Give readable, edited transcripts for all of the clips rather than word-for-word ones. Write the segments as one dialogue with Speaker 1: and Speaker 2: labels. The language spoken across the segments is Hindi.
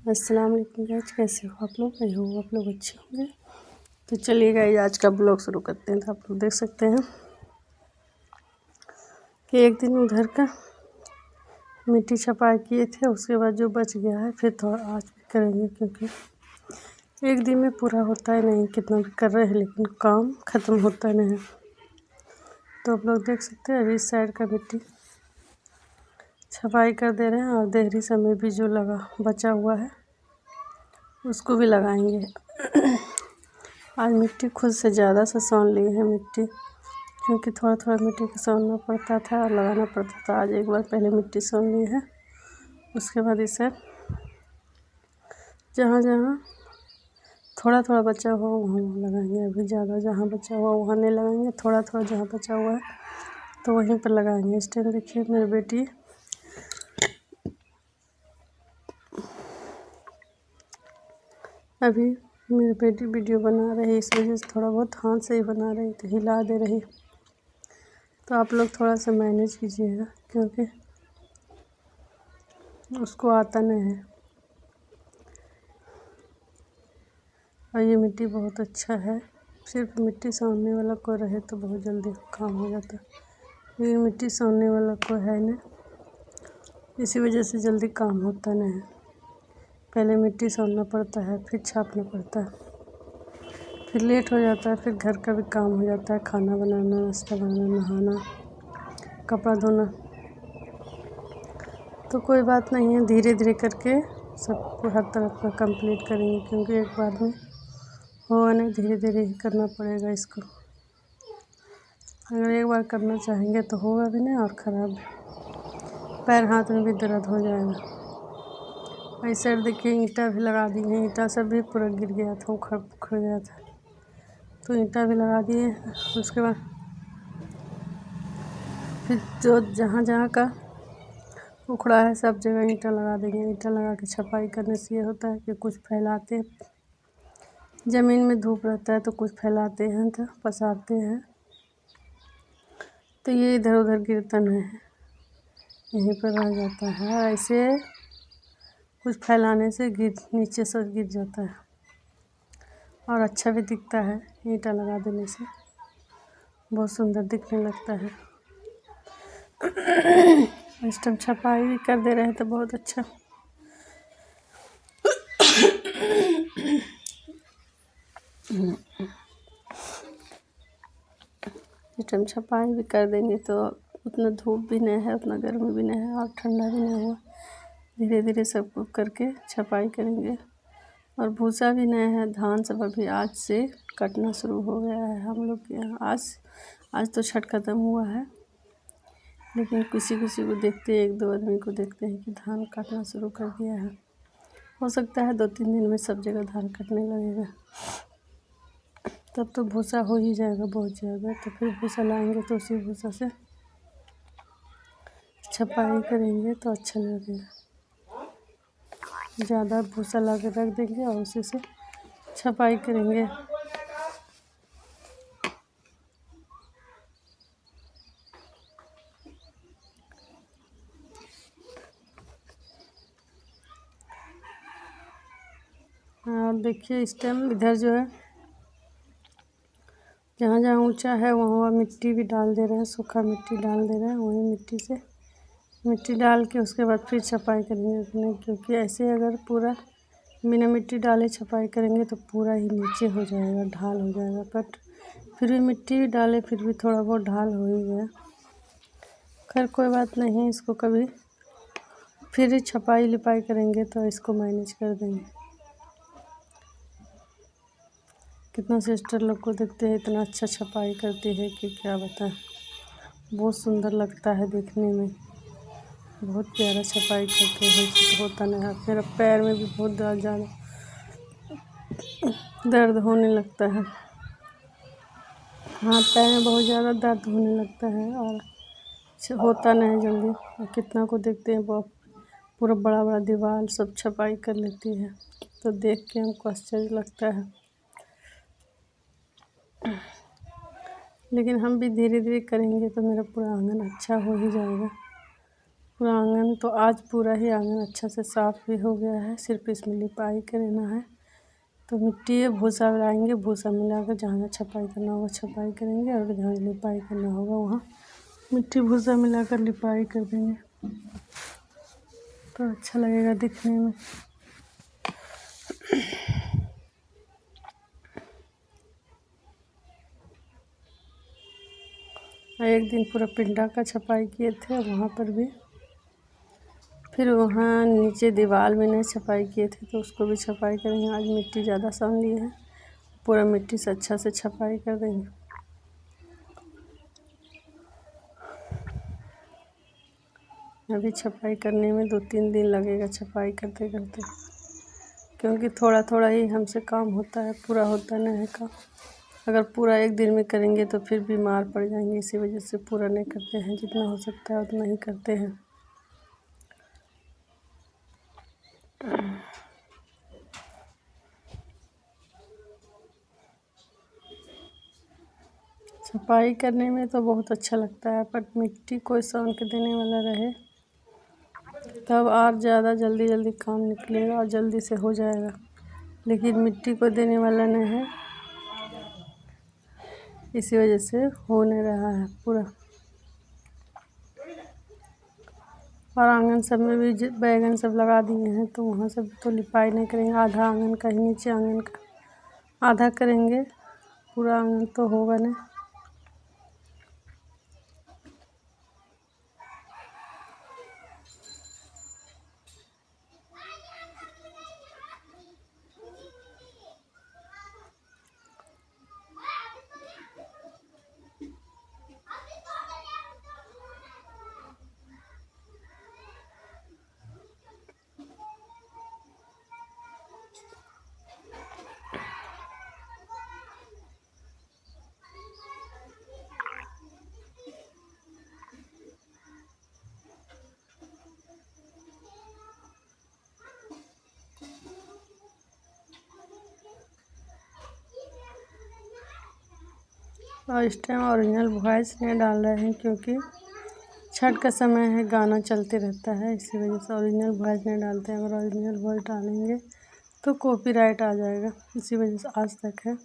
Speaker 1: अस्सलाम वालेकुम गाइस, कैसे हो आप लोग? मैं हूँ, आप लोग अच्छे होंगे। तो चलिए गाइस, आज का ब्लॉग शुरू करते हैं। तो आप लोग देख सकते हैं कि एक दिन उधर का मिट्टी छपाई किए थे, उसके बाद जो बच गया है फिर थोड़ा आज भी करेंगे, क्योंकि एक दिन में पूरा होता है नहीं। कितना भी कर रहे हैं लेकिन काम ख़त्म होता नहीं। तो आप लोग देख सकते हैं अभी इस साइड का मिट्टी छपाई कर दे रहे हैं, और देहरी समय भी जो लगा बचा हुआ है उसको भी लगाएंगे। आज मिट्टी खुद से ज़्यादा से सान लिए हैं मिट्टी, क्योंकि थोड़ा थोड़ा मिट्टी को सानना पड़ता था और लगाना पड़ता था। आज एक बार पहले मिट्टी सान ली है, उसके बाद इसे जहाँ जहाँ थोड़ा थोड़ा बचा हुआ वहाँ लगाएंगे। अभी ज़्यादा जहाँ बचा हुआ वहाँ नहीं लगाएंगे, थोड़ा थोड़ा जहाँ बचा हुआ है तो वहीं पर लगाएंगे। इस टाइम देखिए मेरी बेटी अभी वीडियो बना रही है, इस वजह से थोड़ा बहुत हाथ से ही बना रही, तो हिला दे रही। तो आप लोग थोड़ा सा मैनेज कीजिएगा, क्योंकि उसको आता नहीं है। और ये मिट्टी बहुत अच्छा है, सिर्फ मिट्टी सानने वाला को रहे तो बहुत जल्दी काम हो जाता है। ये मिट्टी सानने वाला को है ना, इसी वजह से जल्दी काम होता नहीं है। पहले मिट्टी सानना पड़ता है, फिर छापना पड़ता है, फिर लेट हो जाता है, फिर घर का भी काम हो जाता है, खाना बनाना, नाश्ता बनाना, नहाना, कपड़ा धोना। तो कोई बात नहीं है, धीरे धीरे करके सबको हर तरफ का कंप्लीट करेंगे, क्योंकि एक बार में होगा नहीं, धीरे धीरे ही करना पड़ेगा इसको। अगर एक बार करना चाहेंगे तो होगा भी नहीं और ख़राब भी, पैर हाथ में भी दर्द हो जाएगा। इस साइड देखिए ईंटा भी लगा दी है, ईंटा सब भी पूरा गिर गया था, उखड़ पुखड़ गया था, तो ईंटा भी लगा दिए। उसके बाद फिर जो जहाँ जहाँ का उखड़ा है सब जगह ईंटा लगा देंगे। ईंटा लगा के छपाई करने से ये होता है कि कुछ फैलाते, ज़मीन में धूप रहता है तो कुछ फैलाते हैं तो पसारते हैं, तो ये इधर उधर गिरता नहीं है, यहीं पर रह जाता है। ऐसे कुछ फैलाने से नीचे से गिर जाता है, और अच्छा भी दिखता है। ईंटा लगा देने से बहुत सुंदर दिखने लगता है। इस टाइम छपाई भी कर दे रहे हैं तो बहुत अच्छा। इस टाइम छपाई भी कर देंगे तो उतना धूप भी नहीं है, उतना गर्मी भी नहीं है और ठंडा भी नहीं हुआ। धीरे धीरे सब कुछ करके छपाई करेंगे। और भूसा भी नहीं है, धान सब अभी आज से कटना शुरू हो गया है हम लोग के यहाँ। आज तो छठ ख़त्म हुआ है, लेकिन किसी किसी को देखते हैं, एक दो आदमी को देखते हैं कि धान काटना शुरू कर दिया है। हो सकता है 2-3 दिन में सब जगह धान कटने लगेगा, तब तो भूसा हो ही जाएगा बहुत ज़्यादा। तो फिर भूसा लाएंगे तो उसी भूसा से छपाई करेंगे तो अच्छा लगेगा। ज़्यादा भूसा ला के रख देंगे और उसी से छपाई करेंगे। और देखिए इस टाइम इधर जो है जहाँ जहाँ ऊंचा है वहाँ मिट्टी भी डाल दे रहे हैं, सूखा मिट्टी डाल दे रहे हैं। वही मिट्टी से मिट्टी डाल के उसके बाद फिर छपाई करेंगे अपने, क्योंकि ऐसे अगर पूरा बिना मिट्टी डाले छपाई करेंगे तो पूरा ही नीचे हो जाएगा, ढाल हो जाएगा। बट फिर भी मिट्टी भी डाले फिर भी थोड़ा बहुत ढाल हो ही गया। खैर कोई बात नहीं, इसको कभी फिर छपाई लिपाई करेंगे तो इसको मैनेज कर देंगे। कितना सिस्टर लोग को देखते हैं इतना अच्छा छपाई करती है कि क्या बताएं, बहुत सुंदर लगता है देखने में, बहुत प्यारा छपाई करते हैं। तो होता नहीं है, मेरा पैर में भी बहुत ज़्यादा दर्द होने लगता है, हाथ पैर में बहुत ज़्यादा दर्द होने लगता है और होता नहीं जल्दी। और कितना को देखते हैं बहुत पूरा बड़ा बड़ा दीवार सब छपाई कर लेती है, तो देख के हमको आश्चर्य लगता है। लेकिन हम भी धीरे धीरे करेंगे तो मेरा पूरा आंगन अच्छा हो ही जाएगा। पूरा आंगन तो आज पूरा ही आंगन अच्छा से साफ़ भी हो गया है, सिर्फ इसमें लिपाई करना है। तो मिट्टी भूसा लाएंगे, भूसा मिलाकर जहाँ छपाई करना होगा छपाई करेंगे, और जहाँ लिपाई करना होगा वहाँ मिट्टी भूसा मिलाकर लिपाई कर देंगे, तो अच्छा लगेगा दिखने में। एक दिन पूरा पिंडा का छपाई किए थे, वहाँ पर भी फिर वहाँ नीचे दीवार में नहीं छपाई किए थे तो उसको भी छपाई करेंगे। आज मिट्टी ज़्यादा सान लिए हैं, पूरा मिट्टी से अच्छा से छपाई कर देंगे। अभी छपाई करने में 2-3 दिन लगेगा छपाई करते करते, क्योंकि थोड़ा थोड़ा ही हमसे काम होता है, पूरा होता नहीं है काम। अगर पूरा एक दिन में करेंगे तो फिर बीमार पड़ जाएंगे, इसी वजह से पूरा नहीं करते हैं, जितना हो सकता है उतना ही करते हैं। छपाई करने में तो बहुत अच्छा लगता है, पर मिट्टी कोई सान के देने वाला रहे तब और ज़्यादा जल्दी जल्दी काम निकलेगा और जल्दी से हो जाएगा, लेकिन मिट्टी को देने वाला नहीं है, इसी वजह से हो नहीं रहा है पूरा। और आंगन सब में भी बैगन सब लगा दिए हैं, तो वहाँ सब तो लिपाई नहीं करेंगे, आधा आंगन का ही, नीचे आंगन का आधा करेंगे, पूरा आंगन तो होगा नहीं। और इस टाइम ओरिजिनल वॉइस नहीं डाल रहे हैं, क्योंकि छठ का समय है, गाना चलते रहता है, इसी वजह से ओरिजिनल वॉइस नहीं डालते हैं। अगर ओरिजिनल वॉइस डालेंगे तो कॉपीराइट आ जाएगा, इसी वजह से आज तक है,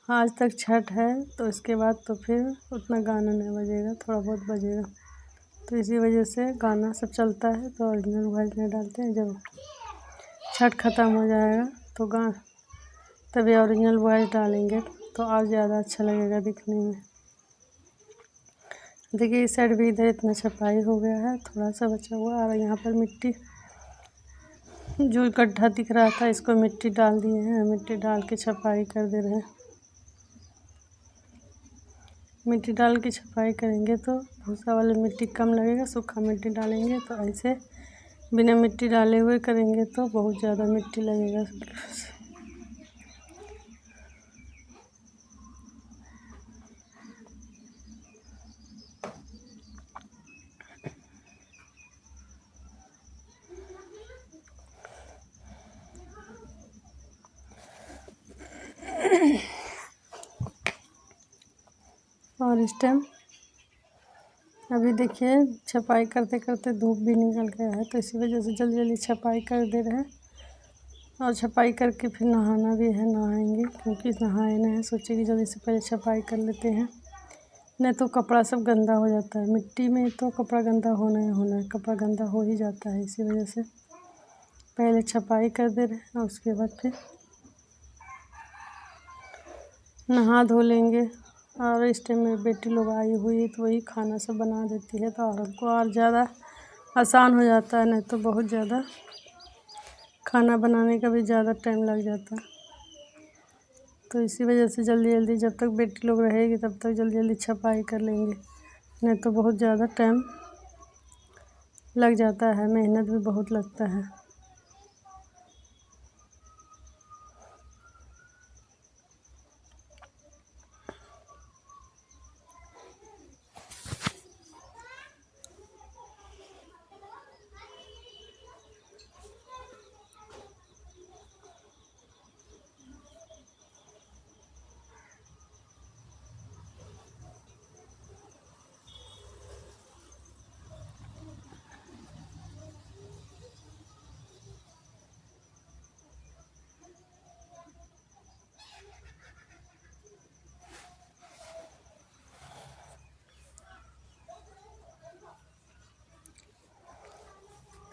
Speaker 1: आज तक छठ है, तो इसके बाद तो फिर उतना गाना नहीं बजेगा, थोड़ा बहुत बजेगा, तो इसी वजह से गाना सब चलता है तो ओरिजिनल वॉइस नहीं डालते हैं। जब छठ ख़त्म हो जाएगा तो तभी ओरिजिनल वॉइस डालेंगे, तो और ज़्यादा अच्छा लगेगा दिखने में। देखिए इस साइड भी इधर इतना छपाई हो गया है, थोड़ा सा बचा हुआ, और यहाँ पर मिट्टी जो गड्ढा दिख रहा था इसको मिट्टी डाल दिए हैं, मिट्टी डाल के छपाई कर दे रहे हैं। मिट्टी डाल के छपाई करेंगे तो भूसा वाली मिट्टी कम लगेगा, सूखा मिट्टी डालेंगे तो ऐसे बिना मिट्टी डाले हुए करेंगे तो बहुत ज़्यादा मिट्टी लगेगा। और इस टाइम अभी देखिए छपाई करते करते धूप भी निकल गया है, तो इसी वजह से जल्दी जल्दी छपाई कर दे रहे हैं। और छपाई करके फिर नहाना भी है, नहाएंगे, क्योंकि नहाए नहीं हैं, सोचे कि जल्दी से पहले छपाई कर लेते हैं, नहीं तो कपड़ा सब गंदा हो जाता है। मिट्टी में तो कपड़ा गंदा होना ही होना है, कपड़ा गंदा हो ही जाता है, इसी वजह से पहले छपाई कर दे रहे हैं और उसके बाद फिर नहा धो लेंगे। और इस टाइम में बेटी लोग आई हुई है तो वही खाना सब बना देती है, तो औरत को और ज़्यादा आसान हो जाता है, नहीं तो बहुत ज़्यादा खाना बनाने का भी ज़्यादा टाइम लग जाता है। तो इसी वजह से जल्दी जल्दी जब तक बेटी लोग रहेगी तब तक जल्दी जल्दी छपाई कर लेंगे, नहीं तो बहुत ज़्यादा टाइम लग जाता है, मेहनत भी बहुत लगता है।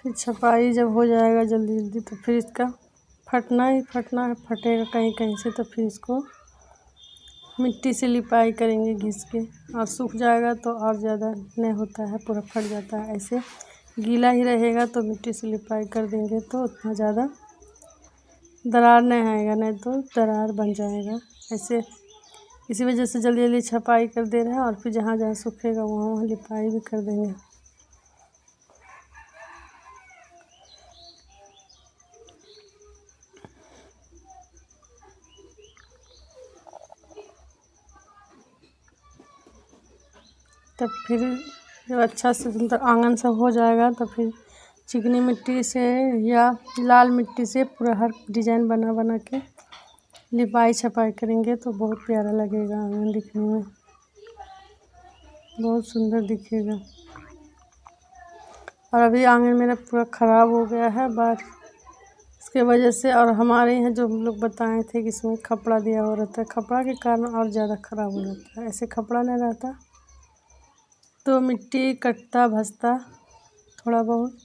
Speaker 1: फिर छपाई जब हो जाएगा जल्दी जल्दी तो फिर इसका फटना ही फटना है, फटेगा कहीं कहीं से, तो फिर इसको मिट्टी से लिपाई करेंगे घिस के, और सूख जाएगा तो और ज़्यादा नहीं होता है, पूरा फट जाता है। ऐसे गीला ही रहेगा तो मिट्टी से लिपाई कर देंगे तो उतना ज़्यादा दरार नहीं आएगा, नहीं तो दरार बन जाएगा। ऐसे इसी वजह से जल्दी जल्दी छपाई कर दे रहे हैं, और फिर जहाँ जहाँ सूखेगा वहाँ वहाँ लिपाई भी कर देंगे। तब फिर जब अच्छा से सुंदर आंगन सब हो जाएगा तो फिर चिकनी मिट्टी से या लाल मिट्टी से पूरा हर डिजाइन बना बना के लिपाई छपाई करेंगे तो बहुत प्यारा लगेगा आंगन दिखने में, बहुत सुंदर दिखेगा। और अभी आंगन मेरा पूरा ख़राब हो गया है बारिश इसके वजह से, और हमारे यहाँ जो हम लोग बताए थे कि इसमें खपड़ा दिया हो रहता है, खपड़ा के कारण और ज़्यादा ख़राब हो जाता है। ऐसे खपड़ा नहीं रहता तो मिट्टी कटता भसता थोड़ा बहुत,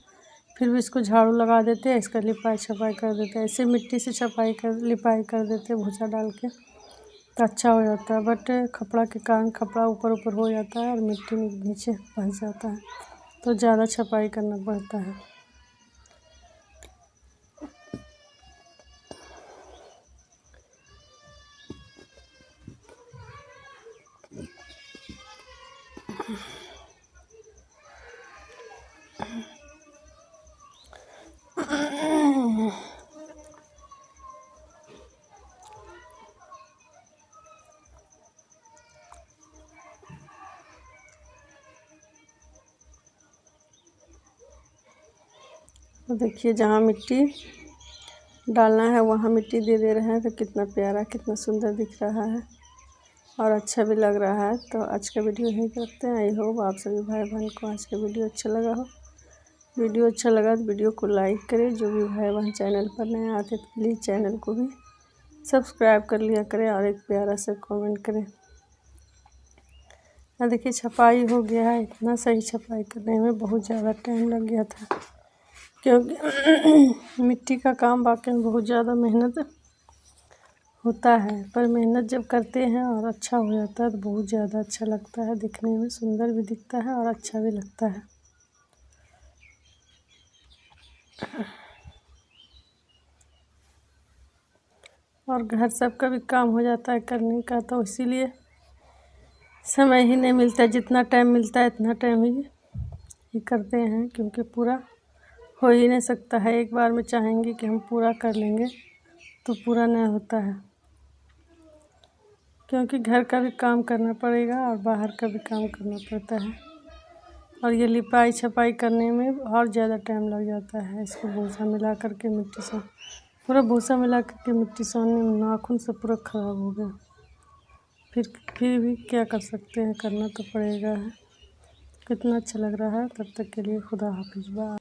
Speaker 1: फिर भी इसको झाड़ू लगा देते हैं, इसका लिपाई छपाई कर देते हैं। ऐसे मिट्टी से लिपाई कर देते हैं भूसा डाल के तो अच्छा हो जाता है। बट खपड़ा के कारण खपड़ा ऊपर ऊपर हो जाता है और मिट्टी में नीचे फंस जाता है, तो ज़्यादा छपाई करना पड़ता है। तो देखिए जहाँ मिट्टी डालना है वहाँ मिट्टी दे दे रहे हैं, तो कितना प्यारा कितना सुंदर दिख रहा है और अच्छा भी लग रहा है। तो आज का वीडियो यहीं करते हैं। आई होप आप सभी भाई बहन को आज का वीडियो अच्छा लगा हो। वीडियो अच्छा लगा तो वीडियो को लाइक करें। जो भी भाई बहन चैनल पर नए आते तो प्लीज़ चैनल को भी सब्सक्राइब कर लिया करें और एक प्यारा सा कमेंट करें। देखिए छपाई हो गया है। इतना सही छपाई करने में बहुत ज़्यादा टाइम लग गया था, क्योंकि मिट्टी का काम वाकई में बहुत ज़्यादा मेहनत होता है, पर मेहनत जब करते हैं और अच्छा हो जाता है तो बहुत ज़्यादा अच्छा लगता है, दिखने में सुंदर भी दिखता है और अच्छा भी लगता है। और घर सबका भी काम हो जाता है करने का, तो इसीलिए समय ही नहीं मिलता। जितना टाइम मिलता है इतना टाइम ही करते हैं, क्योंकि पूरा हो ही नहीं सकता है। एक बार में चाहेंगे कि हम पूरा कर लेंगे तो पूरा नहीं होता है, क्योंकि घर का भी काम करना पड़ेगा और बाहर का भी काम करना पड़ता है। और ये लिपाई छपाई करने में और ज़्यादा टाइम लग जाता है। इसको भूसा मिला करके मिट्टी से पूरा भूसा मिला करके मिट्टी सानने में नाखून से पूरा ख़राब हो गया। फिर भी क्या कर सकते हैं, करना तो पड़ेगा है। कितना अच्छा लग रहा है। तब तक के लिए खुदा हाफिज़। बाय।